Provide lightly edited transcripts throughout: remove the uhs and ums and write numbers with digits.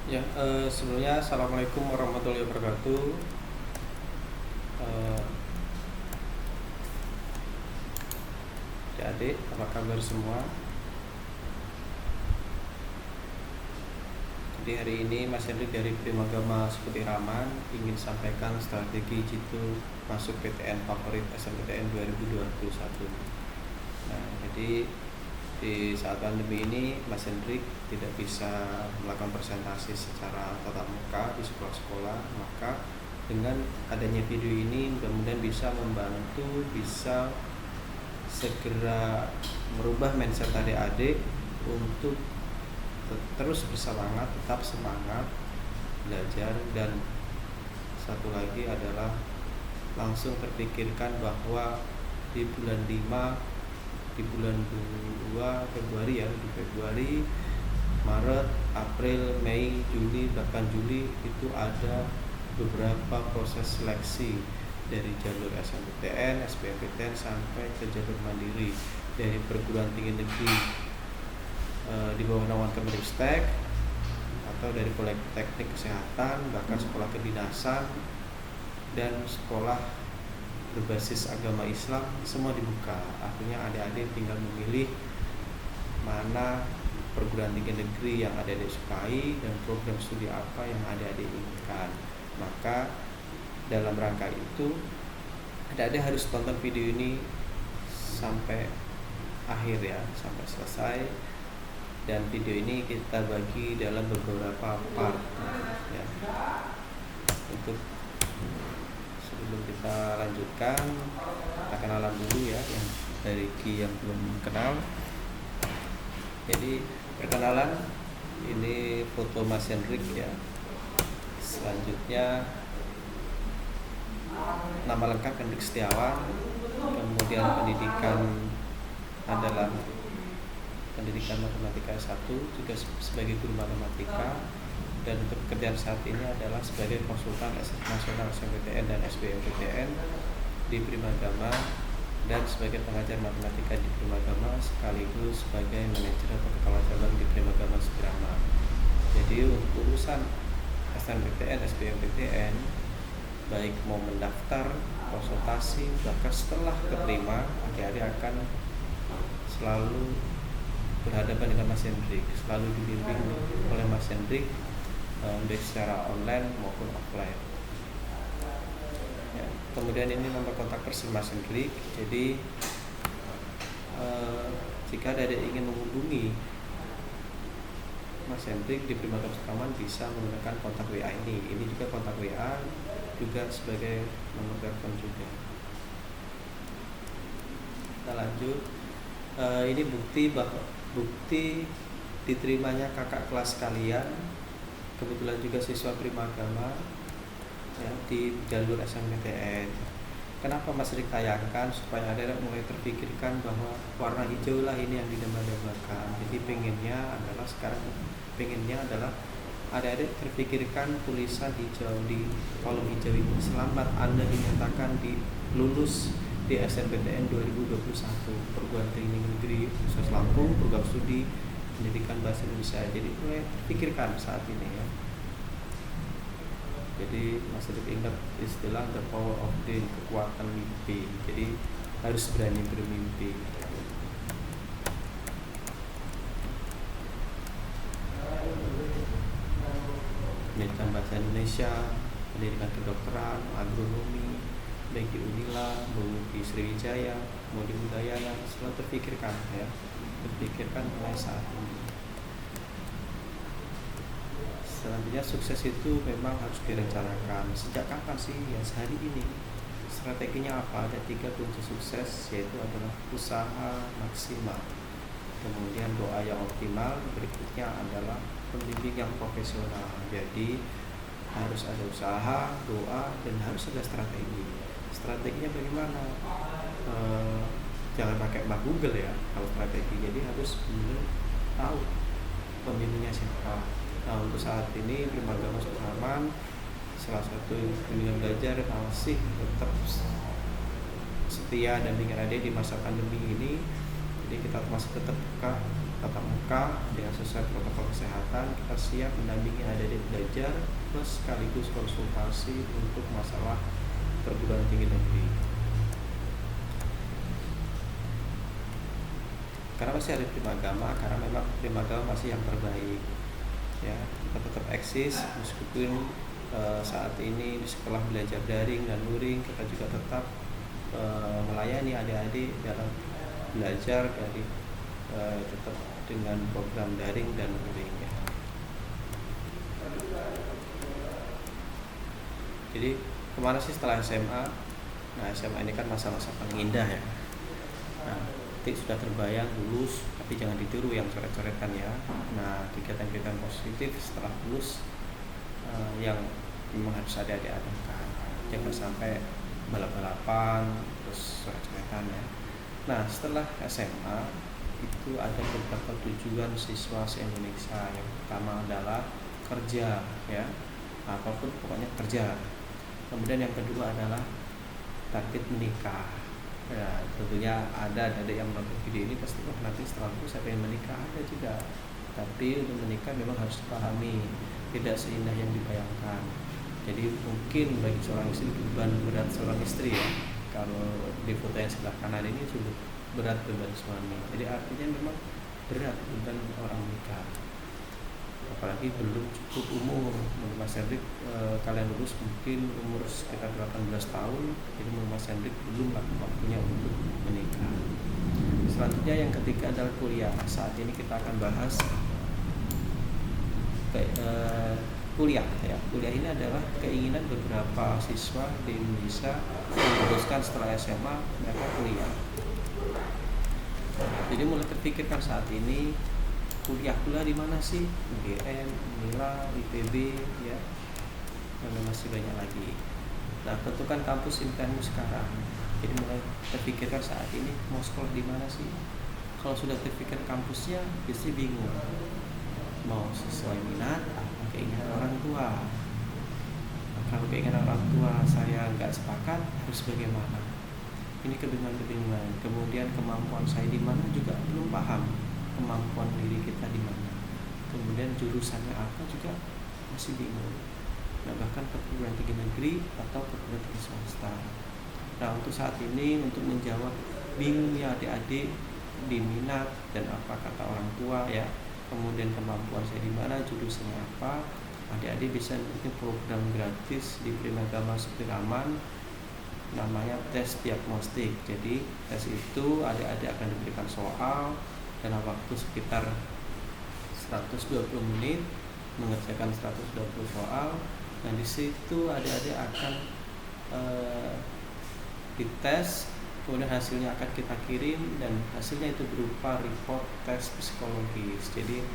Ya, sebelumnya assalamualaikum warahmatullahi wabarakatuh. Eh, Adik, apa kabar semua? Jadi hari ini Mas Hendrik dari Primagama Seperti Raman ingin sampaikan strategi jitu masuk PTN favorit SNMPTN 2021. Nah, jadi di saat pandemi ini Mas Hendrik tidak bisa melakukan presentasi secara tatap muka di sekolah-sekolah, maka dengan adanya video ini mudah-mudahan bisa membantu, bisa segera merubah mindset adik-adik untuk terus bersemangat, tetap semangat belajar. Dan satu lagi adalah langsung terpikirkan bahwa di bulan 5, di bulan 2 Februari ya, di Februari, Maret, April, Mei, Juni, bahkan Juli itu ada beberapa proses seleksi dari jalur SNMPTN, SBMPTN sampai ke jalur mandiri dari perguruan tinggi negeri di bawah naungan Kemenristek atau dari Politeknik Kesehatan, bahkan sekolah kedinasan dan sekolah berbasis agama Islam semua dibuka. Artinya adik-adik tinggal memilih mana perguruan tinggi negeri yang adik-adik sukai dan program studi apa yang adik-adik inginkan. Maka dalam rangka itu adik-adik harus tonton video ini sampai akhir ya, sampai selesai. Dan video ini kita bagi dalam beberapa part ya. Untuk sebelum kita lanjutkan, kita kenalan dulu ya, yang dari Ki yang belum kenal. Jadi perkenalan, ini foto Mas Hendrik ya. Selanjutnya nama lengkap Hendrik Setiawan, kemudian pendidikan adalah pendidikan matematika S1, juga sebagai guru matematika, dan untuk pekerjaan saat ini adalah sebagai konsultan nasional SNMPTN dan SBMPTN di Primagama, dan sebagai pengajar matematika di Primagama sekaligus sebagai manajer atau kepala cabang di Primagama Sebrama. Jadi untuk urusan SNMPTN, SBMPTN, baik mau mendaftar, konsultasi, bahkan setelah keterima, adik-adik akan selalu berhadapan dengan Mas Hendrik, selalu dibimbing oleh Mas Hendrik, baik secara online maupun offline ya. Kemudian ini nomor kontak person Mas Hendrik. Jadi jika ada ingin menghubungi Mas Hendrik di Primagama Sukaman bisa menggunakan kontak WA ini. Ini juga kontak WA, juga sebagai nomor telepon juga. Kita lanjut. Ini bukti diterimanya kakak kelas kalian, kebetulan juga siswa Primagama ya, di jalur SNMPTN. Kenapa Mas Rik tayangkan? Supaya adik-adik mulai terpikirkan bahwa warna hijau lah ini yang didambakan. Jadi pengennya adalah adik-adik terpikirkan tulisan hijau di kolom hijau ini. Selamat Anda dinyatakan lulus di SNMPTN 2021 perguruan tinggi negeri Universitas Lampung, program studi pendidikan bahasa Indonesia. Jadi mulai pikirkan saat ini ya. Jadi masih ingat istilah the power of dream, kekuatan mimpi. Jadi harus berani bermimpi. Pendidikan bahasa Indonesia, pendidikan kedokteran, agronomi, baik di Unila, maupun di Sriwijaya, mau di Udayana, selalu terpikirkan ya, terpikirkan mulai saat ini. Selanjutnya sukses itu memang harus direncanakan. Sejak kapan sih? Ya sehari ini. Strateginya apa? Ada 3 kunci sukses, yaitu adalah usaha maksimal, kemudian doa yang optimal, berikutnya adalah pembimbing yang profesional. Jadi harus ada usaha, doa, dan harus ada strategi. Strateginya bagaimana? Jangan pakai Mbak Google ya kalau strategi. Jadi harus benar tahu pembimbingnya siapa. Nah, untuk saat ini Primagama Sukaman salah satu bimbingan belajar masih tetap setia dan bimbingan adik di masa pandemi ini. Jadi kita masih tetap buka tatap muka dengan sesuai protokol kesehatan. Kita siap mendampingi adik-adik belajar plus sekaligus konsultasi untuk masalah perguruan tinggi negeri. Karena masih ada prima agama, karena memang prima agama masih yang terbaik ya. Kita tetap eksis meskipun saat ini di sekolah belajar daring dan luring, kita juga tetap melayani adik-adik dalam belajar dari tetap dengan program daring dan luring ya. Jadi kemana sih setelah SMA? Nah, SMA ini kan masa-masa paling indah ya. Nah, sudah terbayang lulus, tapi jangan ditiru yang coret-coretan ya. Nah, kegiatan-kegiatan positif setelah lulus yang memang harus adik-adik adakan. Jangan sampai balap-balapan terus coret-coretan ya. Nah, setelah SMA itu ada beberapa tujuan siswa se-Indonesia. Yang pertama adalah kerja ya, apapun pokoknya kerja. Kemudian yang kedua adalah target menikah. Ya, tentunya ada yang menonton video ini pasti nanti setelah itu saya pengen menikah, ada juga. Tapi untuk menikah memang harus dipahami, tidak seindah yang dibayangkan. Jadi mungkin bagi seorang istri beban berat seorang istri ya. Kalau di foto yang sebelah kanan ini sudah berat beban suami. Jadi artinya memang berat beban orang menikah. Apalagi belum cukup umur. Menurut Mas Hendrik kalian lulus mungkin umur sekitar 18 tahun, jadi menurut Mas Hendrik belum waktunya untuk menikah. Selanjutnya yang ketiga adalah kuliah. Saat ini kita akan bahas kuliah ya. Kuliah ini adalah keinginan beberapa siswa di Indonesia memutuskan setelah SMA mereka kuliah. Jadi mulai terpikirkan saat ini kuliah di mana sih? UGM, UNIRA, IPB ya, dan masih banyak lagi. Nah, tentukan kampus impianmu sekarang. Jadi mulai terpikirkan saat ini mau sekolah di mana sih? Kalau sudah terpikir kampusnya, biasanya bingung. Mau sesuai minat atau keinginan orang tua. Kalau keinginan orang tua saya nggak sepakat, harus bagaimana? Ini kebingungan. Kemudian kemampuan saya di mana juga belum paham. Kemampuan diri kita di mana, kemudian jurusannya apa juga masih bingung. Nah, bahkan perguruan tinggi negeri atau perguruan tinggi swasta. Nah, untuk saat ini untuk menjawab bingungnya adik-adik di minat dan apa kata orang tua ya, kemudian kemampuan saya di mana, jurusannya apa, adik-adik bisa mengikuti program gratis di Prima Agama Supiraman, namanya tes diagnostik. Jadi tes itu adik-adik akan diberikan soal dalam waktu sekitar 120 menit mengerjakan 120 soal, dan di situ adik-adik akan dites, kemudian hasilnya akan kita kirim dan hasilnya itu berupa report tes psikologis. Jadi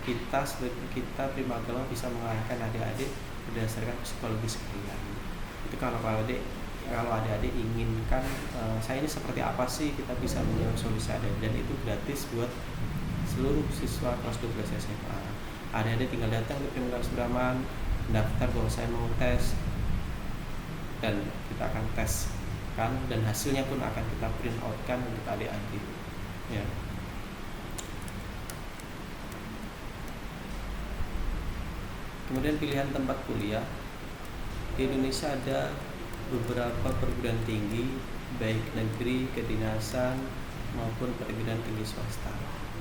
kita Prima Agama bisa mengarahkan adik-adik berdasarkan psikologis kalian. Itu kalau adik-adik inginkan saya ini seperti apa sih, kita bisa menjawab solusi adik, dan itu gratis buat seluruh siswa kelas 12 SMA. Adik-adik tinggal datang ke Prima Agama Supiraman, daftar bahwa saya mau tes, dan kita akan tes kan, dan hasilnya pun akan kita print out kan untuk adik-adik ya. Kemudian pilihan tempat kuliah. Di Indonesia ada beberapa perguruan tinggi baik negeri, kedinasan maupun perguruan tinggi swasta.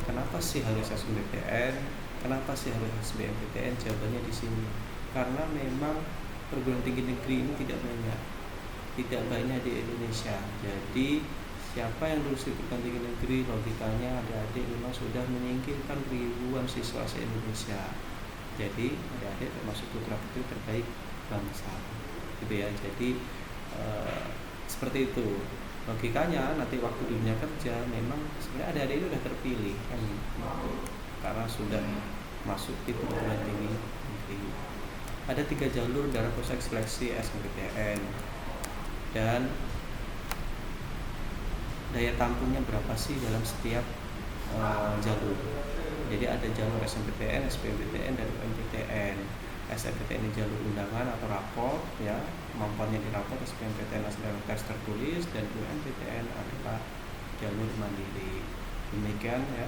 Kenapa sih harus SNMPTN? Kenapa sih harus SBMPTN? Jawabannya di sini. Karena memang perguruan tinggi negeri ini tidak banyak di Indonesia. Jadi siapa yang lulus di perguruan tinggi negeri, logikanya adik-adik memang sudah menyingkirkan ribuan siswa se-Indonesia. Jadi adik-adik termasuk putra-putri terbaik bangsa gitu ya. Jadi seperti itu logikanya. Nanti waktu di dunia kerja memang sebenarnya adik-adik itu sudah terpilih kan, karena sudah masuk di perguruan tinggi negeri. Ada 3 jalur dalam proses seleksi SNMPTN, dan daya tampungnya berapa sih dalam setiap jalur. Jadi ada jalur SNMPTN, SBMPTN, dan UMPTN. SNMPTN ini jalur undangan atau rapor ya, kemampuannya di rapor. SBMPTN adalah tes tertulis, dan UMPTN adalah jalur mandiri. Demikian ya,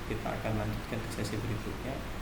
kita akan lanjutkan ke sesi berikutnya.